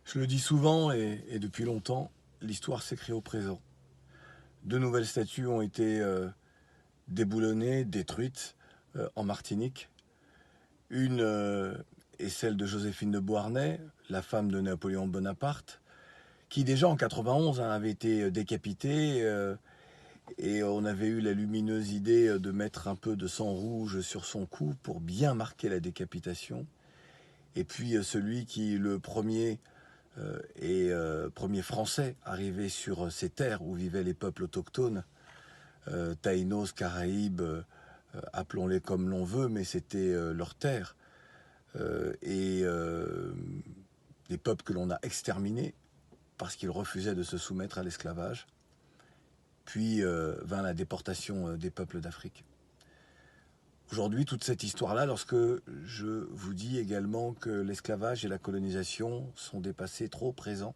Je le dis souvent et depuis longtemps, l'histoire s'écrit au présent. De nouvelles statues ont été déboulonnées, détruites en Martinique. Une est celle de Joséphine de Beauharnais, la femme de Napoléon Bonaparte, qui déjà en 91 avait été décapitée et on avait eu la lumineuse idée de mettre un peu de sang rouge sur son cou pour bien marquer la décapitation. Et puis celui qui, le premier premier français arrivé sur ces terres où vivaient les peuples autochtones, Taïnos, Caraïbes, appelons-les comme l'on veut, mais c'était leur terre. Et des peuples que l'on a exterminés parce qu'ils refusaient de se soumettre à l'esclavage. Puis vint la déportation des peuples d'Afrique. Aujourd'hui, toute cette histoire-là, lorsque je vous dis également que l'esclavage et la colonisation sont dépassés, trop présents,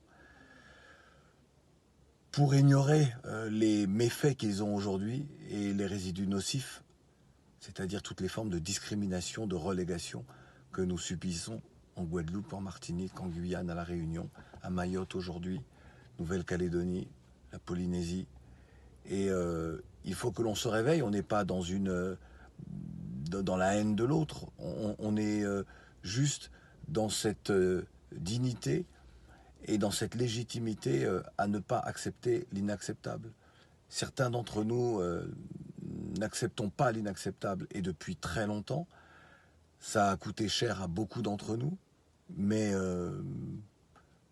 pour ignorer les méfaits qu'ils ont aujourd'hui et les résidus nocifs, c'est-à-dire toutes les formes de discrimination, de relégation que nous subissons en Guadeloupe, en Martinique, en Guyane, à La Réunion, à Mayotte aujourd'hui, Nouvelle-Calédonie, la Polynésie. Et il faut que l'on se réveille, on n'est pas dans dans la haine de l'autre, on est juste dans cette dignité et dans cette légitimité à ne pas accepter l'inacceptable. Certains d'entre nous n'acceptons pas l'inacceptable et depuis très longtemps. Ça a coûté cher à beaucoup d'entre nous, mais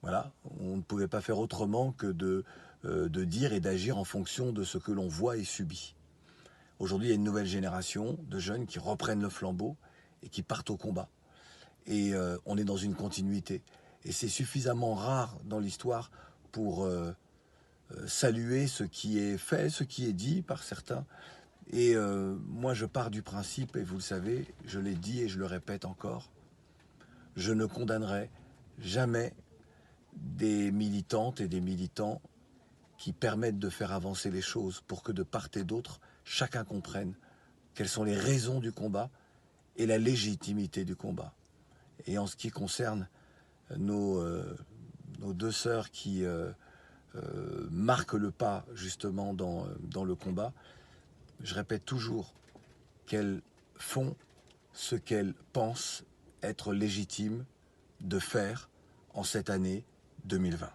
voilà, on ne pouvait pas faire autrement que de dire et d'agir en fonction de ce que l'on voit et subit. Aujourd'hui, il y a une nouvelle génération de jeunes qui reprennent le flambeau et qui partent au combat. Et on est dans une continuité. Et c'est suffisamment rare dans l'histoire pour saluer ce qui est fait, ce qui est dit par certains. Et moi, je pars du principe, et vous le savez, je l'ai dit et je le répète encore, je ne condamnerai jamais des militantes et des militants qui permettent de faire avancer les choses pour que de part et d'autre, chacun comprenne quelles sont les raisons du combat et la légitimité du combat. Et en ce qui concerne nos, nos deux sœurs qui marquent le pas justement dans le combat, je répète toujours qu'elles font ce qu'elles pensent être légitime de faire en cette année 2020.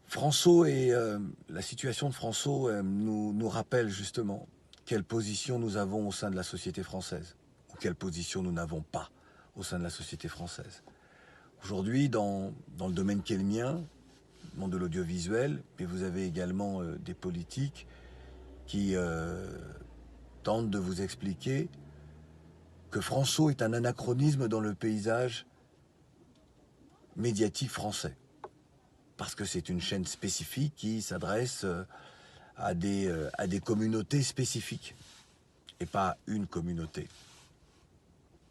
François et la situation de François nous rappelle justement quelle position nous avons au sein de la société française ou quelle position nous n'avons pas au sein de la société française. Aujourd'hui, dans le domaine qui est le mien, le monde de l'audiovisuel, mais vous avez également des politiques qui tentent de vous expliquer que François est un anachronisme dans le paysage médiatique français. Parce que c'est une chaîne spécifique qui s'adresse à des communautés spécifiques et pas une communauté.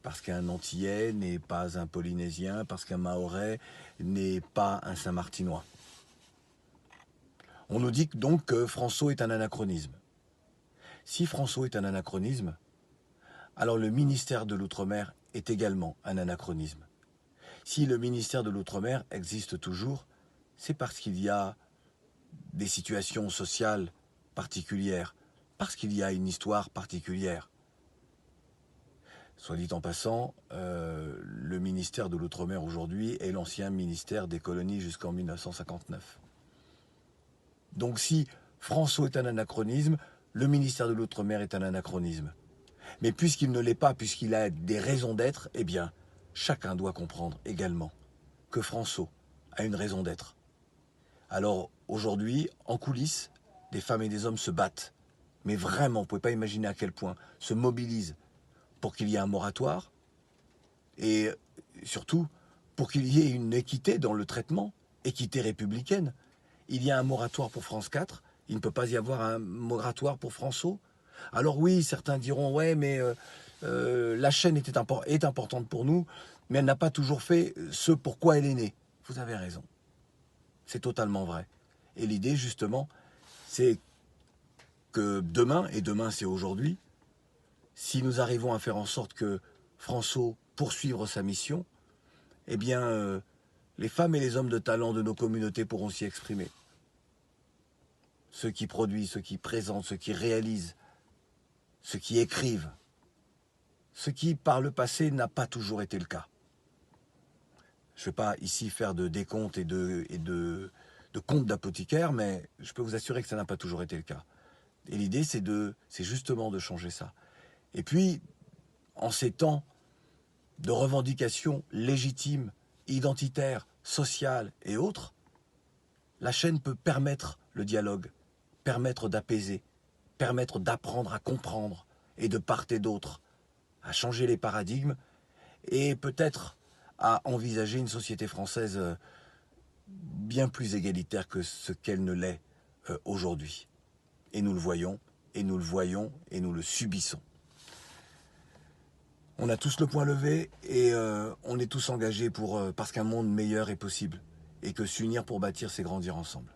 Parce qu'un Antillais n'est pas un Polynésien, parce qu'un Mahorais n'est pas un Saint-Martinois. On nous dit donc que François est un anachronisme. Si François est un anachronisme, alors le ministère de l'Outre-mer est également un anachronisme. Si le ministère de l'Outre-mer existe toujours, c'est parce qu'il y a des situations sociales particulières, parce qu'il y a une histoire particulière. Soit dit en passant, le ministère de l'Outre-mer aujourd'hui est l'ancien ministère des colonies jusqu'en 1959. Donc si François est un anachronisme, le ministère de l'Outre-mer est un anachronisme. Mais puisqu'il ne l'est pas, puisqu'il a des raisons d'être, eh bien, chacun doit comprendre également que François a une raison d'être. Alors aujourd'hui, en coulisses, des femmes et des hommes se battent. Mais vraiment, vous ne pouvez pas imaginer à quel point, se mobilisent pour qu'il y ait un moratoire et surtout pour qu'il y ait une équité dans le traitement, équité républicaine. Il y a un moratoire pour France 4, il ne peut pas y avoir un moratoire pour François. Alors oui, certains diront, ouais, mais la chaîne est importante pour nous, mais elle n'a pas toujours fait ce pourquoi elle est née. Vous avez raison. C'est totalement vrai. Et l'idée, justement, c'est que demain, et demain c'est aujourd'hui, si nous arrivons à faire en sorte que François poursuivre sa mission, eh bien, les femmes et les hommes de talent de nos communautés pourront s'y exprimer. Ceux qui produisent, ceux qui présentent, ceux qui réalisent, ceux qui écrivent, ce qui, par le passé, n'a pas toujours été le cas. Je ne vais pas ici faire de décompte et de compte d'apothicaire, mais je peux vous assurer que ça n'a pas toujours été le cas. Et l'idée, c'est justement de changer ça. Et puis, en ces temps de revendications légitimes, identitaires, sociales et autres, la chaîne peut permettre le dialogue, permettre d'apaiser, permettre d'apprendre à comprendre et de part et d'autre, à changer les paradigmes et peut-être à envisager une société française bien plus égalitaire que ce qu'elle ne l'est aujourd'hui. Et nous le voyons, et nous le voyons, et nous le subissons. On a tous le point levé et on est tous engagés parce qu'un monde meilleur est possible et que s'unir pour bâtir, c'est grandir ensemble.